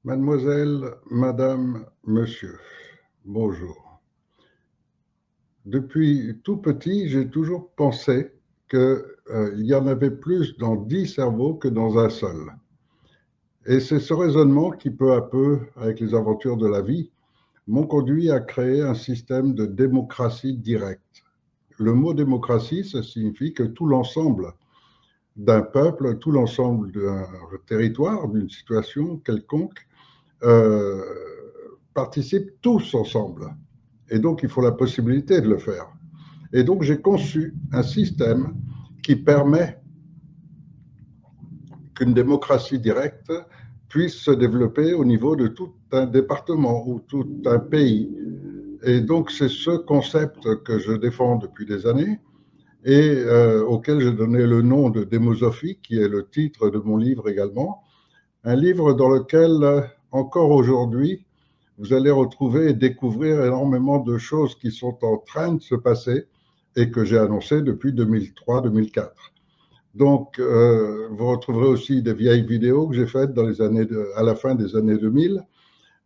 Mademoiselle, Madame, Monsieur, bonjour. Depuis tout petit, j'ai toujours pensé qu'il y en avait plus dans 10 cerveaux que dans un seul. Et c'est ce raisonnement qui, peu à peu, avec les aventures de la vie, m'ont conduit à créer un système de démocratie directe. Le mot démocratie, ça signifie que tout l'ensemble d'un peuple, tout l'ensemble d'un territoire, d'une situation quelconque, euh, participent tous ensemble. Et donc, il faut la possibilité de le faire. Et donc, j'ai conçu un système qui permet qu'une démocratie directe puisse se développer au niveau de tout un département ou tout un pays. Et donc, c'est ce concept que je défends depuis des années et auquel j'ai donné le nom de Démosophie, qui est le titre de mon livre également. Un livre dans lequel, encore aujourd'hui, vous allez retrouver et découvrir énormément de choses qui sont en train de se passer et que j'ai annoncées depuis 2003-2004. Donc, vous retrouverez aussi des vieilles vidéos que j'ai faites dans les années à la fin des années 2000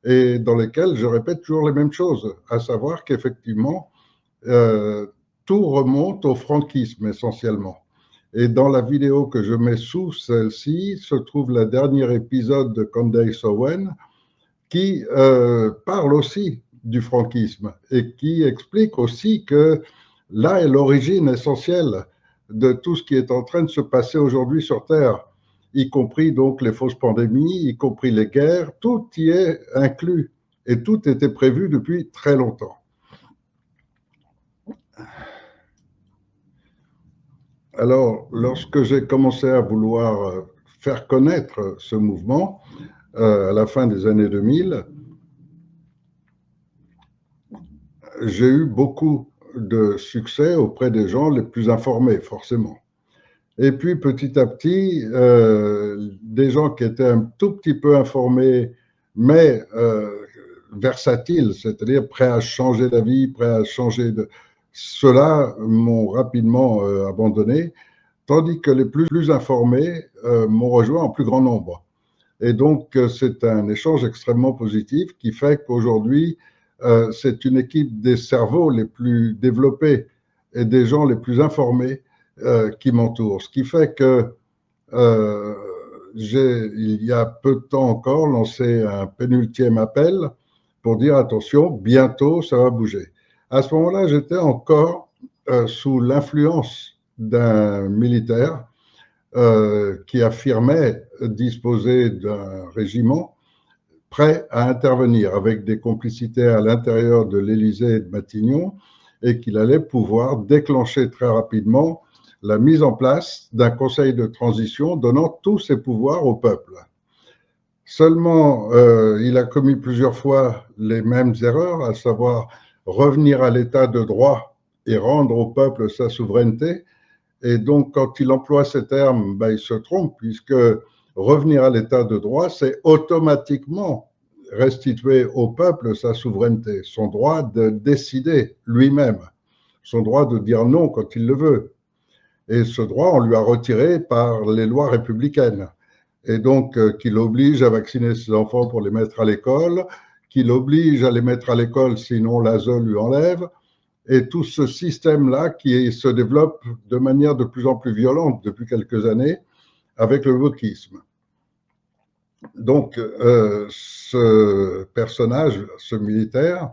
et dans lesquelles je répète toujours les mêmes choses, à savoir qu'effectivement, tout remonte au franquisme essentiellement. Et dans la vidéo que je mets sous celle-ci se trouve le dernier épisode de Candace Owen qui parle aussi du franquisme et qui explique aussi que là est l'origine essentielle de tout ce qui est en train de se passer aujourd'hui sur Terre, y compris donc les fausses pandémies, y compris les guerres, tout y est inclus et tout était prévu depuis très longtemps. Alors, lorsque j'ai commencé à vouloir faire connaître ce mouvement, à la fin des années 2000, j'ai eu beaucoup de succès auprès des gens les plus informés, forcément. Et puis, petit à petit, des gens qui étaient un tout petit peu informés, mais versatiles, c'est-à-dire prêts à changer d'avis, prêts à changer de... Ceux-là m'ont rapidement abandonné, tandis que les plus informés m'ont rejoint en plus grand nombre. Et donc, c'est un échange extrêmement positif qui fait qu'aujourd'hui, c'est une équipe des cerveaux les plus développés et des gens les plus informés qui m'entourent. Ce qui fait que j'ai, il y a peu de temps encore, lancé un pénultième appel pour dire attention, bientôt ça va bouger. À ce moment-là, j'étais encore sous l'influence d'un militaire qui affirmait disposer d'un régiment prêt à intervenir avec des complicités à l'intérieur de l'Élysée et de Matignon et qu'il allait pouvoir déclencher très rapidement la mise en place d'un conseil de transition donnant tous ses pouvoirs au peuple. Seulement, il a commis plusieurs fois les mêmes erreurs, à savoir revenir à l'état de droit et rendre au peuple sa souveraineté. Et donc, quand il emploie ces termes, ben, il se trompe, puisque revenir à l'état de droit, c'est automatiquement restituer au peuple sa souveraineté, son droit de décider lui-même, son droit de dire non quand il le veut. Et ce droit, on lui a retiré par les lois républicaines. Et donc, qu'il oblige à vacciner ses enfants pour les mettre à l'école, qu'il oblige à les mettre à l'école, sinon l'ASE lui enlève, et tout ce système-là qui se développe de manière de plus en plus violente depuis quelques années avec le wokisme. Donc, ce personnage, ce militaire,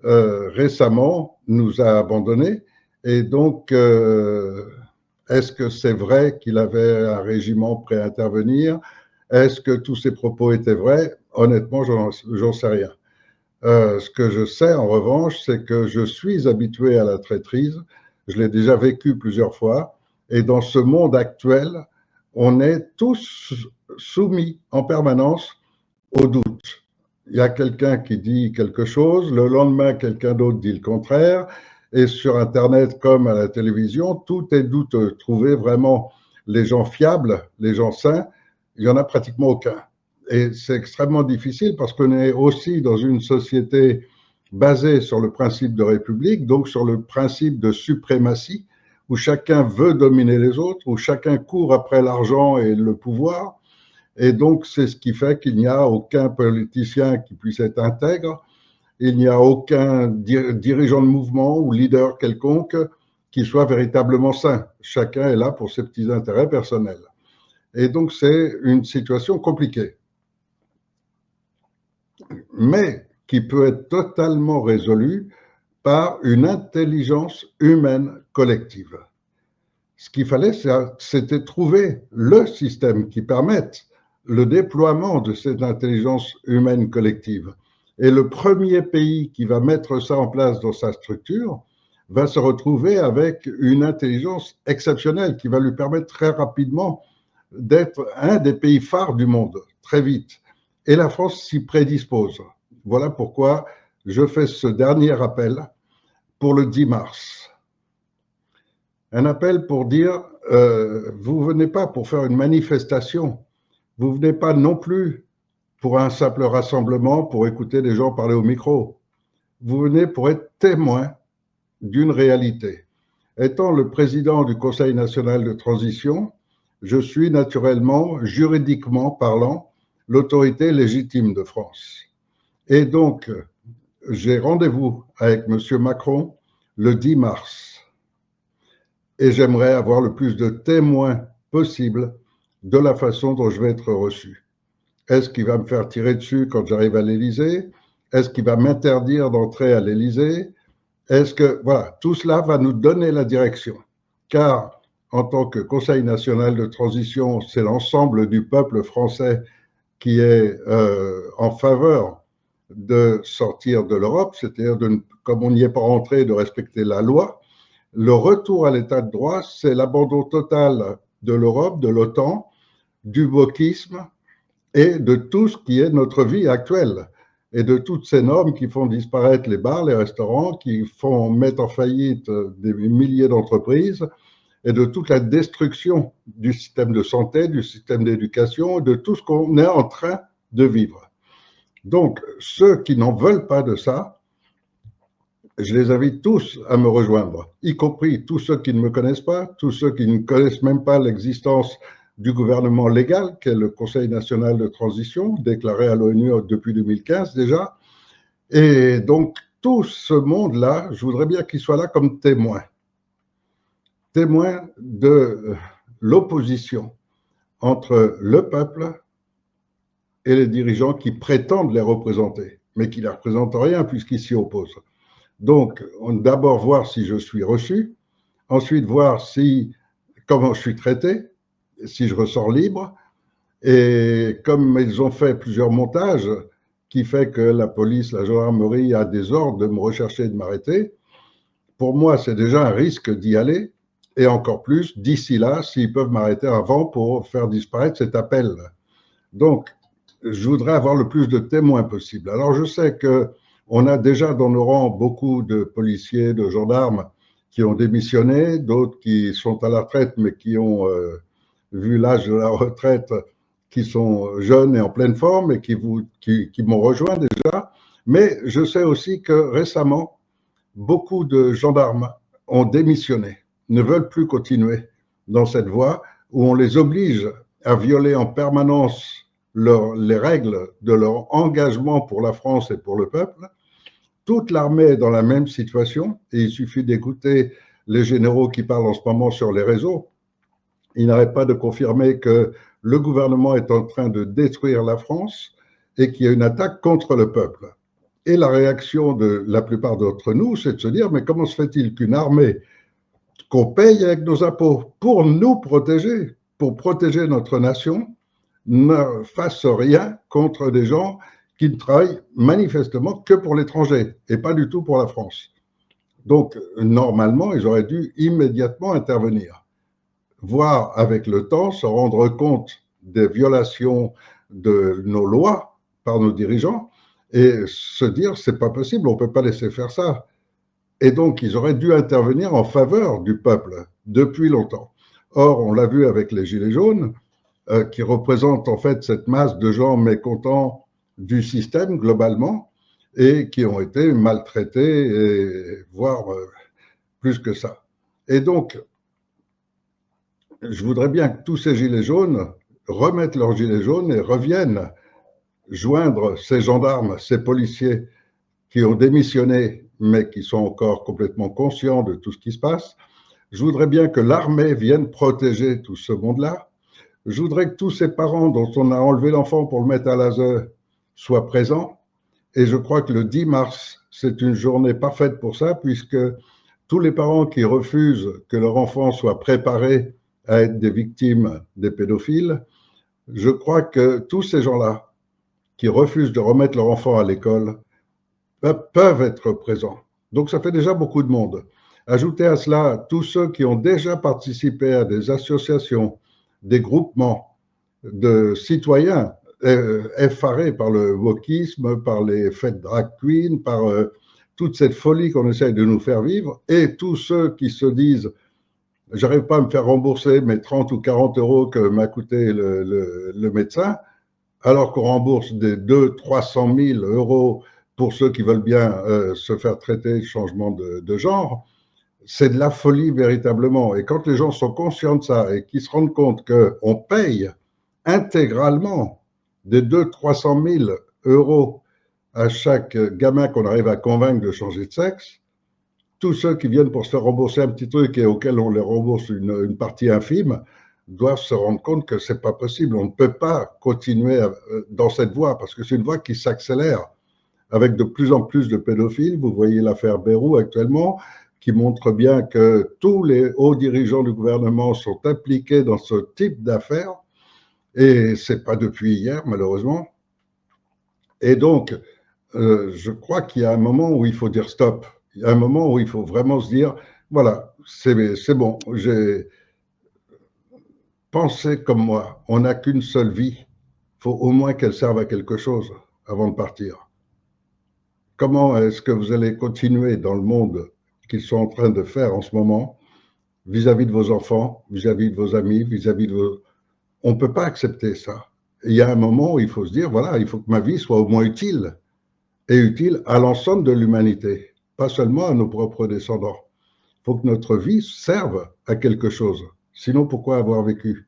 récemment nous a abandonnés. Et donc, est-ce que c'est vrai qu'il avait un régiment prêt à intervenir? Est-ce que tous ses propos étaient vrais? Honnêtement, j'en sais rien. Ce que je sais, en revanche, c'est que je suis habitué à la traîtrise. Je l'ai déjà vécu plusieurs fois. Et dans ce monde actuel, on est tous soumis en permanence au doute. Il y a quelqu'un qui dit quelque chose, le lendemain, quelqu'un d'autre dit le contraire. Et sur Internet comme à la télévision, tout est douteux. Trouver vraiment les gens fiables, les gens sains, il n'y en a pratiquement aucun. Et c'est extrêmement difficile parce qu'on est aussi dans une société basée sur le principe de république, donc sur le principe de suprématie, où chacun veut dominer les autres, où chacun court après l'argent et le pouvoir. Et donc, c'est ce qui fait qu'il n'y a aucun politicien qui puisse être intègre, il n'y a aucun dirigeant de mouvement ou leader quelconque qui soit véritablement sain. Chacun est là pour ses petits intérêts personnels. Et donc, c'est une situation compliquée, mais qui peut être totalement résolue par une intelligence humaine collective. Ce qu'il fallait, c'était trouver le système qui permette le déploiement de cette intelligence humaine collective. Et le premier pays qui va mettre ça en place dans sa structure va se retrouver avec une intelligence exceptionnelle qui va lui permettre très rapidement d'être un des pays phares du monde, très vite. Et la France s'y prédispose. Voilà pourquoi je fais ce dernier appel pour le 10 mars. Un appel pour dire, vous ne venez pas pour faire une manifestation, vous ne venez pas non plus pour un simple rassemblement, pour écouter des gens parler au micro. Vous venez pour être témoin d'une réalité. Étant le président du Conseil national de transition, je suis naturellement, juridiquement parlant, l'autorité légitime de France. Et donc, j'ai rendez-vous avec M. Macron le 10 mars. Et j'aimerais avoir le plus de témoins possible de la façon dont je vais être reçu. Est-ce qu'il va me faire tirer dessus quand j'arrive à l'Élysée? Est-ce qu'il va m'interdire d'entrer à l'Élysée? Est-ce que, voilà, tout cela va nous donner la direction. Car, en tant que Conseil national de transition, c'est l'ensemble du peuple français qui est en faveur de sortir de l'Europe, c'est-à-dire, comme on n'y est pas rentré, de respecter la loi. Le retour à l'état de droit, c'est l'abandon total de l'Europe, de l'OTAN, du wokisme et de tout ce qui est notre vie actuelle et de toutes ces normes qui font disparaître les bars, les restaurants, qui font mettre en faillite des milliers d'entreprises et de toute la destruction du système de santé, du système d'éducation, de tout ce qu'on est en train de vivre. Donc, ceux qui n'en veulent pas de ça, je les invite tous à me rejoindre, y compris tous ceux qui ne me connaissent pas, tous ceux qui ne connaissent même pas l'existence du gouvernement légal, qu'est le Conseil national de transition, déclaré à l'ONU depuis 2015 déjà. Et donc, tout ce monde-là, je voudrais bien qu'il soit là comme témoin. Témoin de l'opposition entre le peuple et les dirigeants qui prétendent les représenter, mais qui ne les représentent rien puisqu'ils s'y opposent. Donc, d'abord voir si je suis reçu, ensuite voir comment je suis traité, si je ressors libre. Et comme ils ont fait plusieurs montages, qui fait que la police, la gendarmerie a des ordres de me rechercher et de m'arrêter, pour moi, c'est déjà un risque d'y aller, et encore plus d'ici là, s'ils peuvent m'arrêter avant pour faire disparaître cet appel. Donc, je voudrais avoir le plus de témoins possible. Alors, je sais que on a déjà dans nos rangs beaucoup de policiers, de gendarmes qui ont démissionné, d'autres qui sont à la retraite, mais qui ont vu l'âge de la retraite, qui sont jeunes et en pleine forme et qui m'ont rejoint déjà. Mais je sais aussi que récemment, beaucoup de gendarmes ont démissionné, ne veulent plus continuer dans cette voie où on les oblige à violer en permanence les règles de leur engagement pour la France et pour le peuple. Toute l'armée est dans la même situation et il suffit d'écouter les généraux qui parlent en ce moment sur les réseaux. Ils n'arrêtent pas de confirmer que le gouvernement est en train de détruire la France et qu'il y a une attaque contre le peuple. Et la réaction de la plupart d'entre nous, c'est de se dire, mais comment se fait-il qu'une armée qu'on paye avec nos impôts pour nous protéger, pour protéger notre nation, ne fasse rien contre des gens qui ne travaillent manifestement que pour l'étranger et pas du tout pour la France. Donc, normalement, ils auraient dû immédiatement intervenir, voire avec le temps se rendre compte des violations de nos lois par nos dirigeants et se dire, c'est pas possible, on peut pas laisser faire ça. Et donc, ils auraient dû intervenir en faveur du peuple depuis longtemps. Or, on l'a vu avec les Gilets jaunes, qui représentent en fait cette masse de gens mécontents du système globalement et qui ont été maltraités, et, voire plus que ça. Et donc, je voudrais bien que tous ces gilets jaunes remettent leur gilet jaune et reviennent joindre ces gendarmes, ces policiers qui ont démissionné, mais qui sont encore complètement conscients de tout ce qui se passe. Je voudrais bien que l'armée vienne protéger tout ce monde-là. Je voudrais que tous ces parents dont on a enlevé l'enfant pour le mettre à l'ASE soient présents. Et je crois que le 10 mars, c'est une journée parfaite pour ça, puisque tous les parents qui refusent que leur enfant soit préparé à être des victimes des pédophiles, je crois que tous ces gens-là qui refusent de remettre leur enfant à l'école peuvent être présents. Donc ça fait déjà beaucoup de monde. Ajoutez à cela tous ceux qui ont déjà participé à des associations, des groupements de citoyens effarés par le wokisme, par les fêtes drag queen, par toute cette folie qu'on essaye de nous faire vivre, et tous ceux qui se disent « j'arrive pas à me faire rembourser mes 30 ou 40 euros que m'a coûté le médecin », alors qu'on rembourse des 200 000 à 300 000 euros pour ceux qui veulent bien se faire traiter de changement de genre, c'est de la folie véritablement. Et quand les gens sont conscients de ça et qu'ils se rendent compte qu'on paye intégralement des 200 000 à 300 000 euros à chaque gamin qu'on arrive à convaincre de changer de sexe, tous ceux qui viennent pour se rembourser un petit truc et auxquels on les rembourse une partie infime, doivent se rendre compte que c'est pas possible. On ne peut pas continuer dans cette voie parce que c'est une voie qui s'accélère avec de plus en plus de pédophiles. Vous voyez l'affaire Bayrou actuellement, qui montre bien que tous les hauts dirigeants du gouvernement sont impliqués dans ce type d'affaires, et c'est pas depuis hier, malheureusement. Et donc, je crois qu'il y a un moment où il faut dire stop. Il y a un moment où il faut vraiment se dire, voilà, c'est bon, j'ai pensé comme moi, on n'a qu'une seule vie, il faut au moins qu'elle serve à quelque chose avant de partir. Comment est-ce que vous allez continuer dans le monde qu'ils sont en train de faire en ce moment, vis-à-vis de vos enfants, vis-à-vis de vos amis, vis-à-vis de vos... On ne peut pas accepter ça. Et il y a un moment où il faut se dire, voilà, il faut que ma vie soit au moins utile, et utile à l'ensemble de l'humanité, pas seulement à nos propres descendants. Il faut que notre vie serve à quelque chose. Sinon, pourquoi avoir vécu?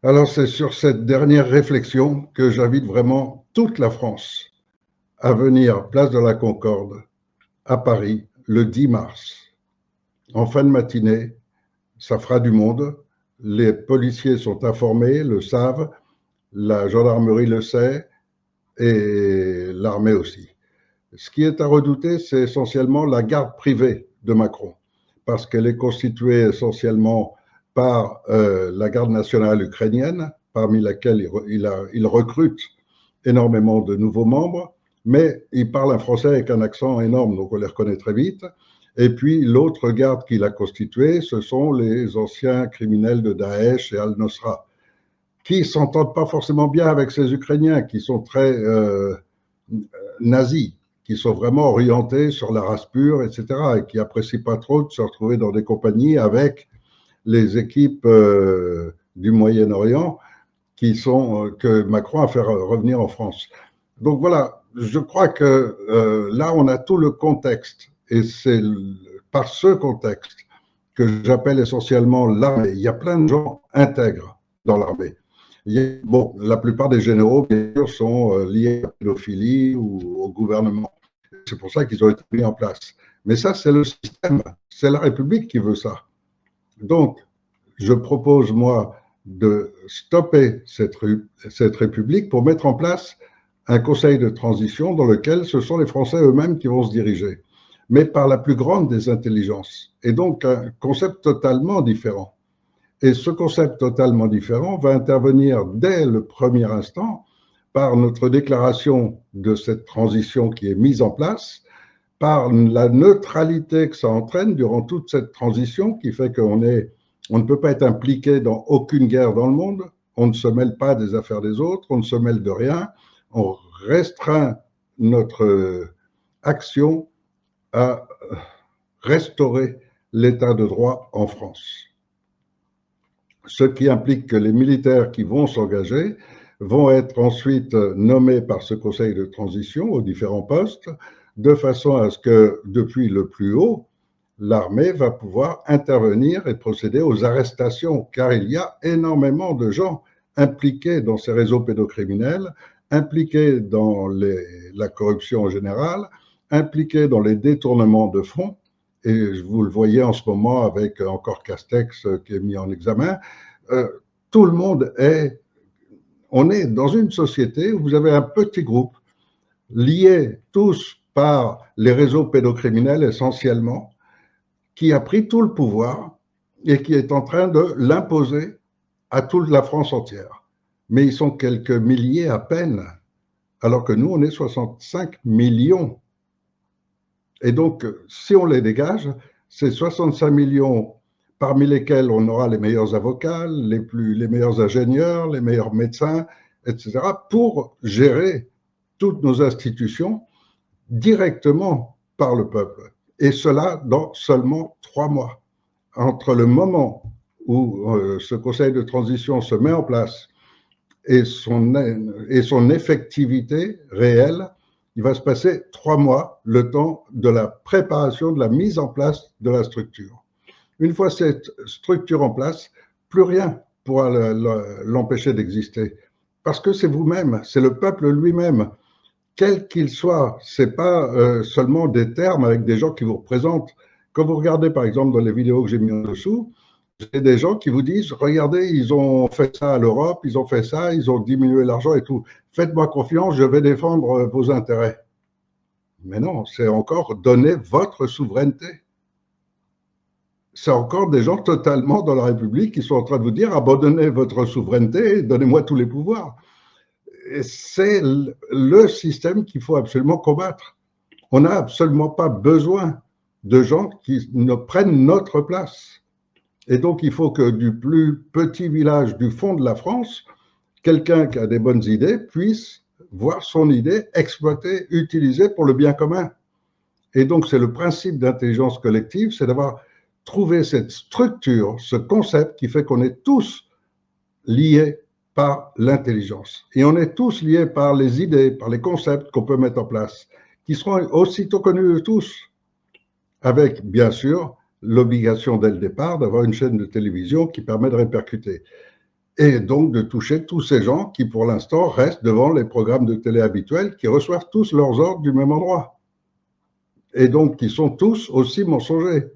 Alors, c'est sur cette dernière réflexion que j'invite vraiment toute la France à venir place de la Concorde, à Paris, le 10 mars. En fin de matinée, ça fera du monde. Les policiers sont informés, le savent, la gendarmerie le sait, et l'armée aussi. Ce qui est à redouter, c'est essentiellement la garde privée de Macron, parce qu'elle est constituée essentiellement par la garde nationale ukrainienne, parmi laquelle il recrute énormément de nouveaux membres, mais il parle un français avec un accent énorme, donc on les reconnaît très vite. Et puis l'autre garde qu'il a constituée, ce sont les anciens criminels de Daesh et Al-Nosra, qui ne s'entendent pas forcément bien avec ces Ukrainiens, qui sont très nazis, qui sont vraiment orientés sur la race pure, etc., et qui n'apprécient pas trop de se retrouver dans des compagnies avec les équipes du Moyen-Orient que Macron a fait revenir en France. Donc voilà, je crois que là, on a tout le contexte, et c'est par ce contexte que j'appelle essentiellement l'armée. Il y a plein de gens intègres dans l'armée. Bon, la plupart des généraux, bien sûr, sont liés à la pédophilie ou au gouvernement. C'est pour ça qu'ils ont été mis en place. Mais ça, c'est le système. C'est la République qui veut ça. Donc, je propose, moi, de stopper cette République pour mettre en place un conseil de transition dans lequel ce sont les Français eux-mêmes qui vont se diriger, mais par la plus grande des intelligences. Et donc, un concept totalement différent. Et ce concept totalement différent va intervenir dès le premier instant par notre déclaration de cette transition qui est mise en place, par la neutralité que ça entraîne durant toute cette transition, qui fait qu'on ne peut pas être impliqué dans aucune guerre dans le monde, on ne se mêle pas des affaires des autres, on ne se mêle de rien, on restreint notre action à restaurer l'état de droit en France. Ce qui implique que les militaires qui vont s'engager vont être ensuite nommés par ce conseil de transition aux différents postes, de façon à ce que, depuis le plus haut, l'armée va pouvoir intervenir et procéder aux arrestations, car il y a énormément de gens impliqués dans ces réseaux pédocriminels, impliqués dans la corruption en général, impliqués dans les détournements de fonds, et vous le voyez en ce moment avec encore Castex qui est mis en examen. Tout le monde on est dans une société où vous avez un petit groupe liés tous par les réseaux pédocriminels essentiellement, qui a pris tout le pouvoir et qui est en train de l'imposer à toute la France entière. Mais ils sont quelques milliers à peine, alors que nous, on est 65 millions. Et donc, si on les dégage, c'est 65 millions parmi lesquels on aura les meilleurs avocats, les meilleurs ingénieurs, les meilleurs médecins, etc., pour gérer toutes nos institutions directement par le peuple. Et cela dans seulement 3 mois. Entre le moment où ce conseil de transition se met en place et son effectivité réelle, il va se passer 3 mois, le temps de la préparation, de la mise en place de la structure. Une fois cette structure en place, plus rien pourra l'empêcher d'exister. Parce que c'est vous-même, c'est le peuple lui-même, quel qu'il soit. C'est pas seulement des termes avec des gens qui vous représentent. Quand vous regardez, par exemple, dans les vidéos que j'ai mis en dessous, c'est des gens qui vous disent, regardez, ils ont fait ça à l'Europe, ils ont fait ça, ils ont diminué l'argent et tout. Faites-moi confiance, je vais défendre vos intérêts. Mais non, c'est encore donner votre souveraineté. C'est encore des gens totalement dans la République qui sont en train de vous dire, abandonnez votre souveraineté, donnez-moi tous les pouvoirs. C'est le système qu'il faut absolument combattre. On n'a absolument pas besoin de gens qui ne prennent notre place. Et donc, il faut que du plus petit village du fond de la France, quelqu'un qui a des bonnes idées puisse voir son idée exploitée, utilisée pour le bien commun. Et donc, c'est le principe d'intelligence collective, c'est d'avoir trouvé cette structure, ce concept qui fait qu'on est tous liés par l'intelligence. Et on est tous liés par les idées, par les concepts qu'on peut mettre en place, qui seront aussitôt connus de tous, avec, bien sûr, l'obligation dès le départ d'avoir une chaîne de télévision qui permet de répercuter. Et donc de toucher tous ces gens qui, pour l'instant, restent devant les programmes de télé habituels, qui reçoivent tous leurs ordres du même endroit. Et donc qui sont tous aussi mensongers.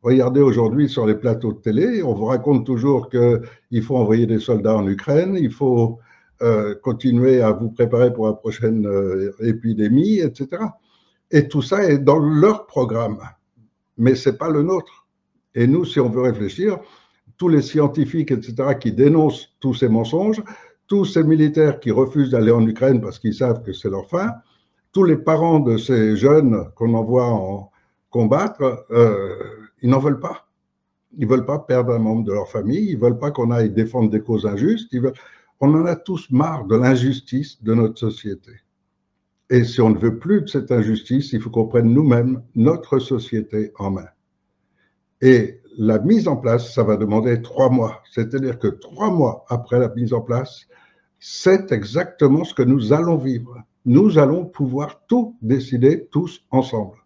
Regardez aujourd'hui sur les plateaux de télé, on vous raconte toujours qu'il faut envoyer des soldats en Ukraine, il faut continuer à vous préparer pour la prochaine épidémie, etc. Et tout ça est dans leur programme, mais ce n'est pas le nôtre. Et nous, si on veut réfléchir, tous les scientifiques, etc., qui dénoncent tous ces mensonges, tous ces militaires qui refusent d'aller en Ukraine parce qu'ils savent que c'est leur fin, tous les parents de ces jeunes qu'on envoie en combattre, ils n'en veulent pas. Ils ne veulent pas perdre un membre de leur famille, ils ne veulent pas qu'on aille défendre des causes injustes. On en a tous marre de l'injustice de notre société. Et si on ne veut plus de cette injustice, il faut qu'on prenne nous-mêmes notre société en main. Et la mise en place, ça va demander 3 mois. C'est-à-dire que 3 mois après la mise en place, c'est exactement ce que nous allons vivre. Nous allons pouvoir tout décider tous ensemble.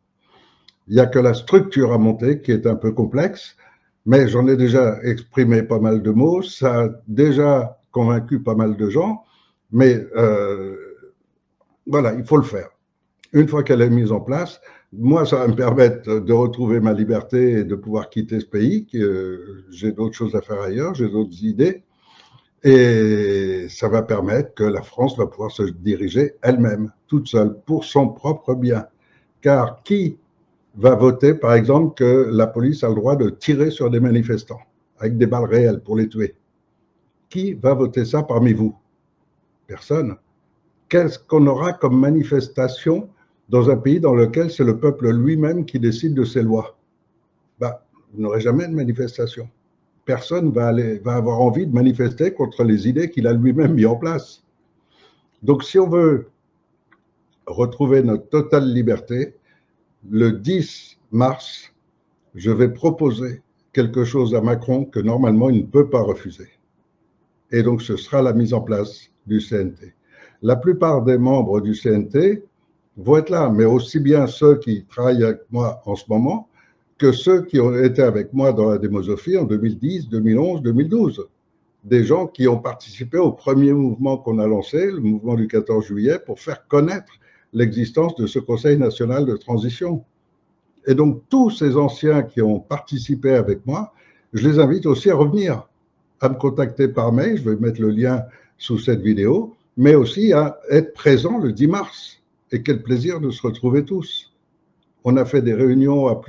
Il n'y a que la structure à monter qui est un peu complexe, mais j'en ai déjà exprimé pas mal de mots, ça a déjà convaincu pas mal de gens, mais voilà, il faut le faire. Une fois qu'elle est mise en place, moi, ça va me permettre de retrouver ma liberté et de pouvoir quitter ce pays, que j'ai d'autres choses à faire ailleurs, j'ai d'autres idées, et ça va permettre que la France va pouvoir se diriger elle-même, toute seule, pour son propre bien. Car qui va voter, par exemple, que la police a le droit de tirer sur des manifestants avec des balles réelles pour les tuer? Qui va voter ça parmi vous? Personne. Qu'est-ce qu'on aura comme manifestation dans un pays dans lequel c'est le peuple lui-même qui décide de ses lois? Vous n'aurez jamais de manifestation. Personne va avoir envie de manifester contre les idées qu'il a lui-même mis en place. Donc, si on veut retrouver notre totale liberté, le 10 mars, je vais proposer quelque chose à Macron que normalement il ne peut pas refuser. Et donc ce sera la mise en place du CNT. La plupart des membres du CNT vont être là, mais aussi bien ceux qui travaillent avec moi en ce moment que ceux qui ont été avec moi dans la démosophie en 2010, 2011, 2012. Des gens qui ont participé au premier mouvement qu'on a lancé, le mouvement du 14 juillet, pour faire connaître l'existence de ce Conseil national de transition. Et donc, tous ces anciens qui ont participé avec moi, je les invite aussi à revenir, à me contacter par mail, je vais mettre le lien sous cette vidéo, mais aussi à être présents le 10 mars. Et quel plaisir de se retrouver tous. On a fait des réunions à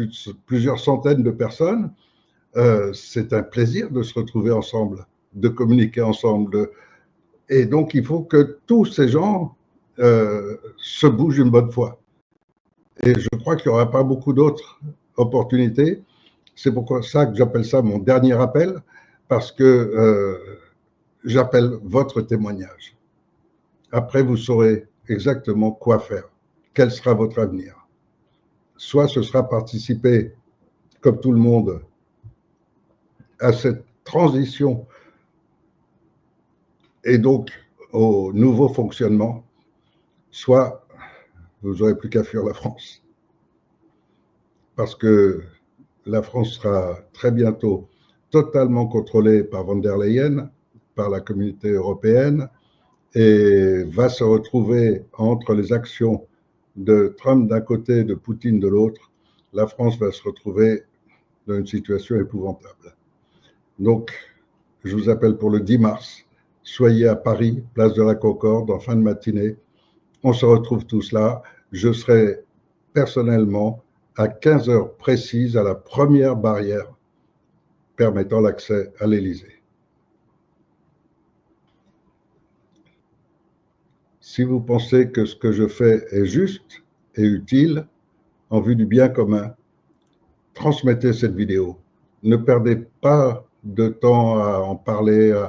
plusieurs centaines de personnes. C'est un plaisir de se retrouver ensemble, de communiquer ensemble. Et donc, il faut que tous ces gens se bougent une bonne fois. Et je crois qu'il n'y aura pas beaucoup d'autres opportunités. C'est pourquoi ça que j'appelle ça mon dernier appel, parce que j'appelle votre témoignage. Après, vous saurez exactement quoi faire. Quel sera votre avenir? Soit ce sera participer, comme tout le monde, à cette transition et donc au nouveau fonctionnement, soit vous n'aurez plus qu'à fuir la France. Parce que la France sera très bientôt totalement contrôlée par von der Leyen, par la communauté européenne, et va se retrouver entre les actions de Trump d'un côté et de Poutine de l'autre. La France va se retrouver dans une situation épouvantable. Donc, je vous appelle pour le 10 mars. Soyez à Paris, place de la Concorde, en fin de matinée. On se retrouve tous là. Je serai personnellement à 15 heures précises à la première barrière permettant l'accès à l'Élysée. Si vous pensez que ce que je fais est juste et utile, en vue du bien commun, transmettez cette vidéo. Ne perdez pas de temps à en parler.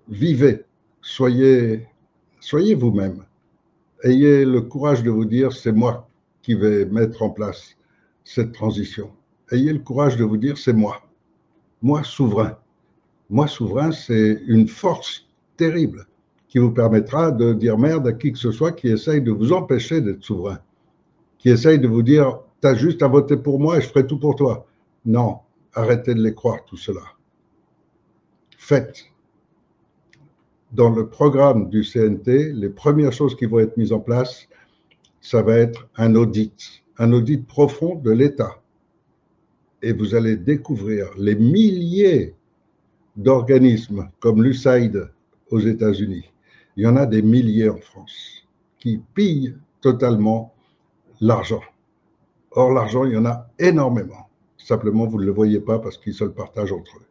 Vivez, soyez vous-même. Ayez le courage de vous dire, c'est moi qui vais mettre en place cette transition. Ayez le courage de vous dire, c'est moi. Moi souverain. Moi souverain, c'est une force terrible qui vous permettra de dire merde à qui que ce soit qui essaye de vous empêcher d'être souverain, qui essaye de vous dire, t'as juste à voter pour moi et je ferai tout pour toi. Non, arrêtez de les croire, tout cela. Faites. Dans le programme du CNT, les premières choses qui vont être mises en place, ça va être un audit profond de l'État. Et vous allez découvrir les milliers d'organismes comme l'USAID aux États-Unis. Il y en a des milliers en France qui pillent totalement l'argent. Or, l'argent, il y en a énormément. Simplement, vous ne le voyez pas parce qu'ils se le partagent entre eux.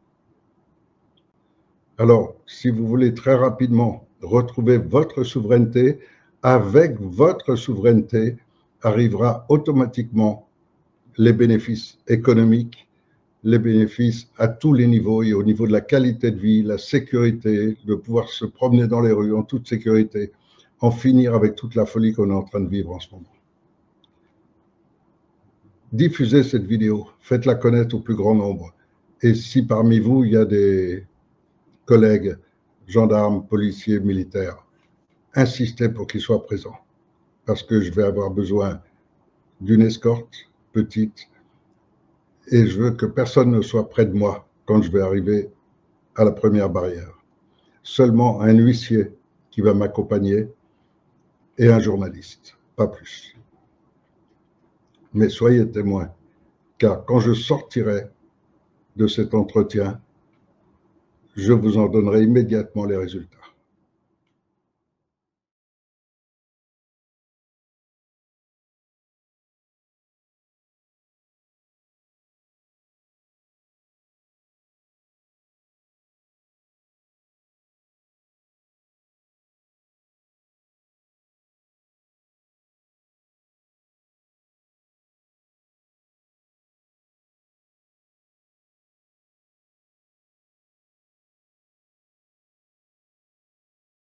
Alors, si vous voulez très rapidement retrouver votre souveraineté, avec votre souveraineté arrivera automatiquement les bénéfices économiques, les bénéfices à tous les niveaux et au niveau de la qualité de vie, la sécurité, de pouvoir se promener dans les rues en toute sécurité, en finir avec toute la folie qu'on est en train de vivre en ce moment. Diffusez cette vidéo, faites-la connaître au plus grand nombre. Et si parmi vous, il y a des collègues, gendarmes, policiers, militaires, insistez pour qu'ils soient présents. Parce que je vais avoir besoin d'une escorte petite et je veux que personne ne soit près de moi quand je vais arriver à la première barrière. Seulement un huissier qui va m'accompagner et un journaliste, pas plus. Mais soyez témoins, car quand je sortirai de cet entretien, je vous en donnerai immédiatement les résultats.